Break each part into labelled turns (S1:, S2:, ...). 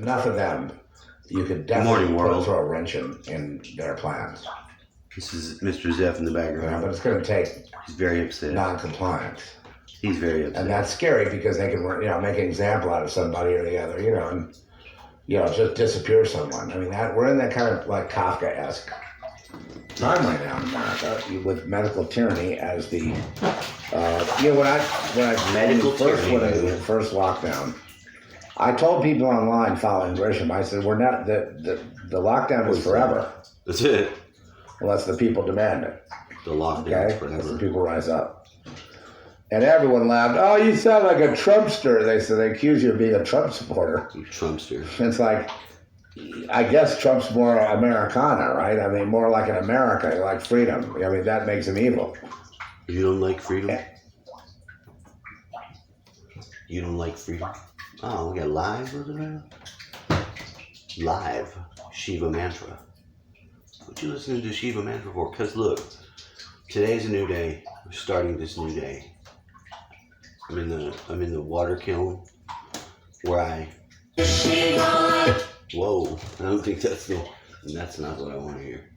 S1: enough of them. You could definitely throw a wrench in their plans.
S2: This is Mr. Zeff in the background.
S1: Yeah, but it's going to take.
S2: He's very upset.
S1: Non-compliance.
S2: He's very upset.
S1: And that's scary because they can, make an example out of somebody or the other, and just disappear someone. I mean, we're in that kind of like Kafka-esque time right now in America with medical tyranny as the, when I first lockdown, I told people online following Grisham, I said, we're not, the lockdown is forever.
S2: That's it.
S1: Unless the people demand it.
S2: The lockdown is forever.
S1: Unless the people rise up. And everyone laughed, oh, you sound like a Trumpster. They accuse you of being a Trump supporter.
S2: Trumpster.
S1: It's like, I guess Trump's more Americana, right? I mean, more like an America, like freedom. I mean, that makes him evil.
S2: You don't like freedom? Yeah. You don't like freedom? Oh, we got live over there? Live Shiva Mantra. What you listening to Shiva Mantra for? Because look, today's a new day. We're starting this new day. I'm in the water kiln where whoa, I don't think that's not what I want to hear.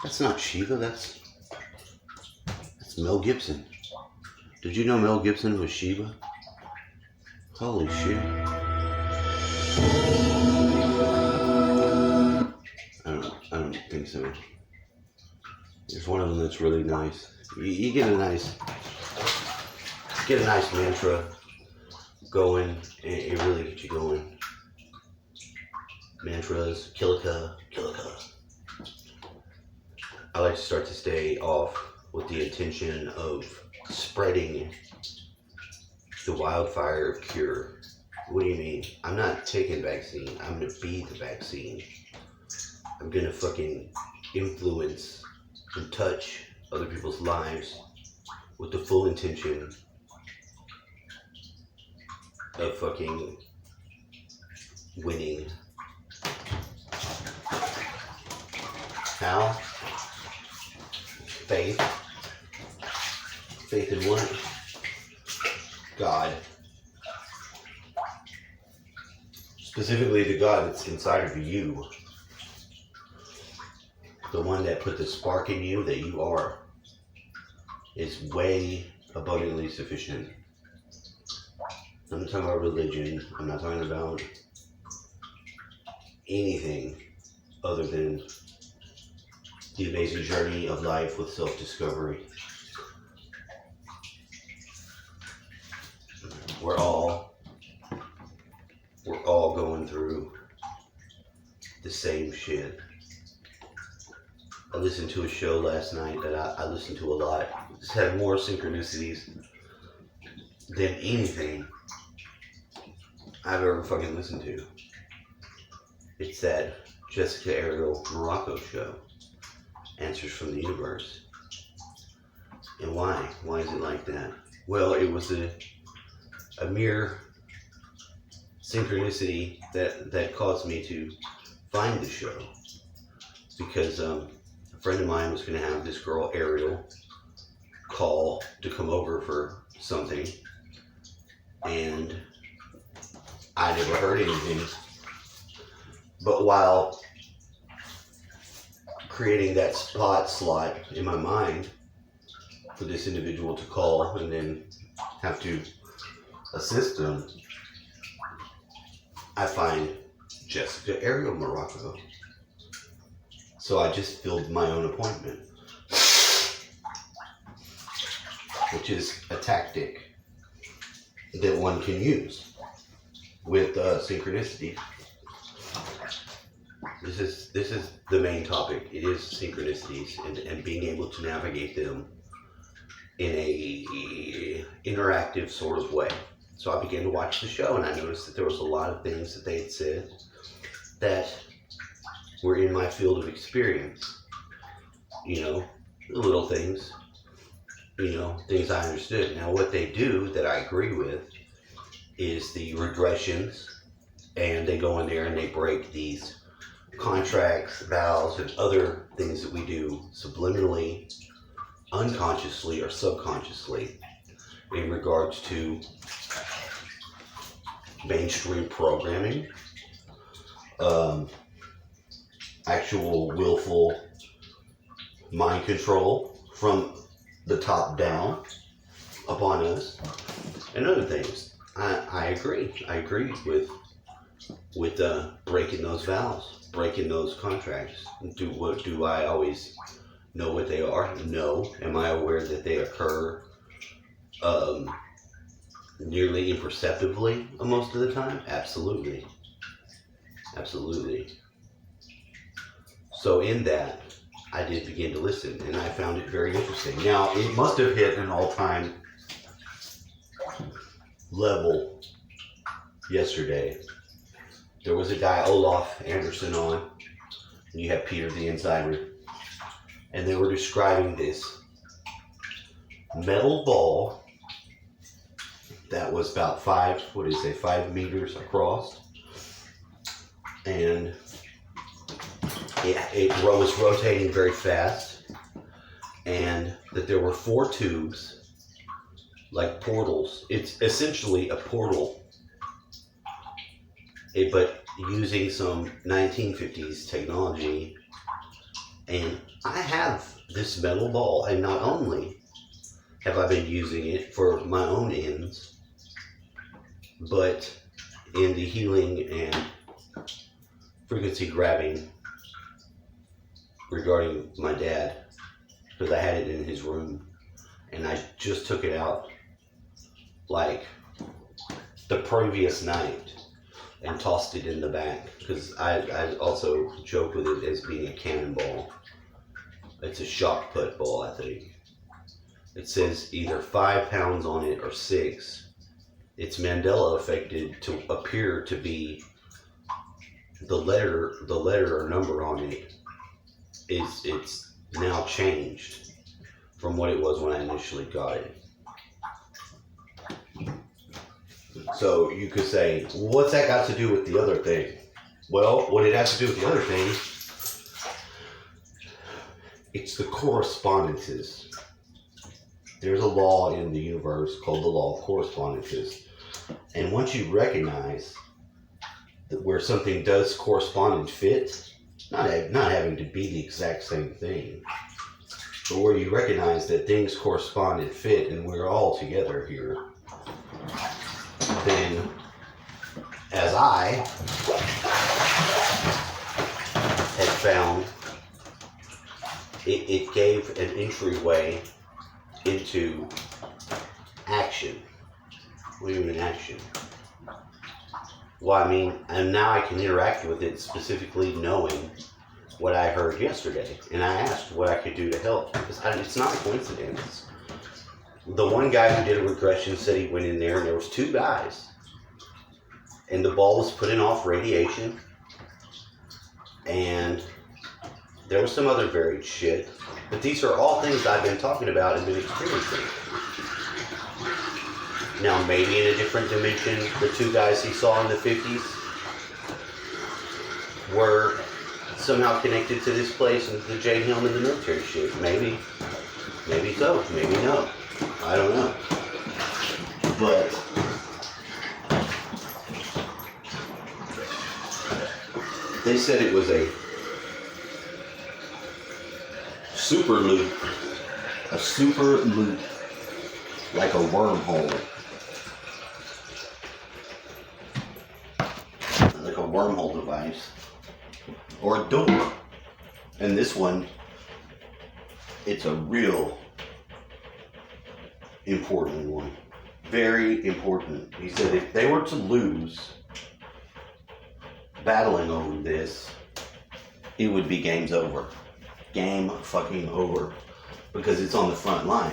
S2: That's not Shiva, that's Mel Gibson. Did you know Mel Gibson was Shiva? Holy shit. I don't think so. There's one of them that's really nice. You get a nice mantra going, and it really gets you going. Mantras, kilika. I like to start this day off with the intention of spreading the wildfire cure. What do you mean? I'm not taking vaccine. I'm gonna be the vaccine. I'm gonna fucking influence and touch other people's lives with the full intention of fucking winning. How? Faith. Faith in what? God. Specifically the God that's inside of you. The one that put the spark in you that you are is way abundantly sufficient. I'm not talking about religion. I'm not talking about anything other than the amazing journey of life with self-discovery. We're all going through the same shit. I listened to a show last night that I listened to a lot. It's had more synchronicities than anything I've ever fucking listened to. It's that Jessica Ariel Morocco show, Answers from the Universe. And why? Why is it like that? Well, it was a mere synchronicity that caused me to find the show. Because a friend of mine was going to have this girl, Ariel, call to come over for something. And I never heard anything. But while creating that slot in my mind for this individual to call and then have to assist them, I find Jessica Ariel Morocco. So I just filled my own appointment, which is a tactic that one can use with synchronicity. This is the main topic. It is synchronicities and being able to navigate them in a interactive sort of way. So I began to watch the show and I noticed that there was a lot of things that they had said that were in my field of experience. Little things, things I understood. Now what they do that I agree with is the regressions, and they go in there and they break these contracts, vows, and other things that we do subliminally, unconsciously, or subconsciously in regards to mainstream programming, actual willful mind control from the top down upon us, and other things. I agree. I agree with breaking those vows, breaking those contracts. Do I always know what they are? No. Am I aware that they occur nearly imperceptibly most of the time? Absolutely. Absolutely. So in that, I did begin to listen, and I found it very interesting. Now, it must have hit an all-time level yesterday. There was a guy, Olaf Anderson, on, and you have Peter the Insider, and they were describing this metal ball that was about 5 meters across, and it was rotating very fast, and that there were 4 tubes, like portals. It's essentially a portal, but using some 1950s technology. And I have this metal ball, and not only have I been using it for my own ends, but in the healing and frequency grabbing regarding my dad, because I had it in his room, and I just took it out like the previous night and tossed it in the back, because I also joke with it as being a cannonball. It's a shot put ball, I think. It says either 5 pounds on it or 6. It's Mandela affected to appear to be the letter or number on it it's now changed from what it was when I initially got it. So you could say, well, what's that got to do with the other thing? Well, what it has to do with the other thing, it's the correspondences. There's a law in the universe called the law of correspondences. And once you recognize that where something does correspond and fit, not having to be the exact same thing, but where you recognize that things correspond and fit and we're all together here, then as I had found, it gave an entryway into action. What do you mean action? Well, I mean, and now I can interact with it, specifically knowing what I heard yesterday. And I asked what I could do to help, because it's not a coincidence. The one guy who did a regression said he went in there and there was 2 guys. And the ball was putting off radiation. And there was some other varied shit. But these are all things I've been talking about and been experiencing. Now, maybe in a different dimension, the 2 guys he saw in the 50s were somehow connected to this place and the J. Helm and the military shit. Maybe. Maybe so. Maybe no. I don't know. But they said it was a super loop. A super loop. Like a wormhole. Like a wormhole device. Or a door. And this one, it's a real important one. Very important. He said if they were to lose battling over this, it would be game's over. Game fucking over. Because it's on the front line.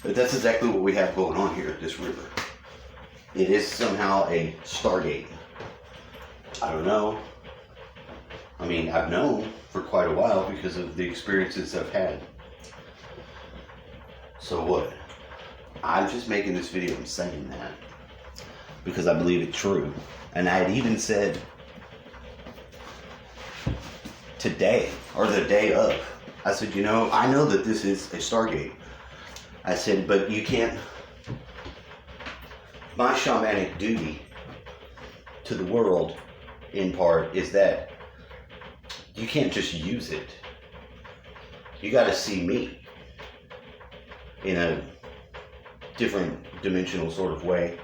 S2: But that's exactly what we have going on here at this river. It is somehow a stargate. I don't know. I mean, I've known for quite a while because of the experiences I've had. So what? I'm just making this video and saying that because I believe it's true. And I had even said today, or the day of, I said, you know, I know that this is a stargate. I said, but you can't, my shamanic duty to the world, in part, is that you can't just use it. You got to see me in a different dimensional sort of way,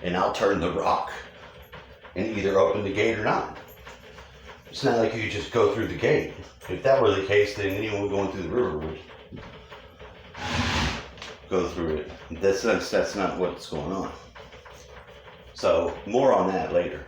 S2: and I'll turn the rock and either open the gate or not. It's not like you could just go through the gate. If that were the case, then anyone going through the river would go through it. That's not what's going on. So more on that later.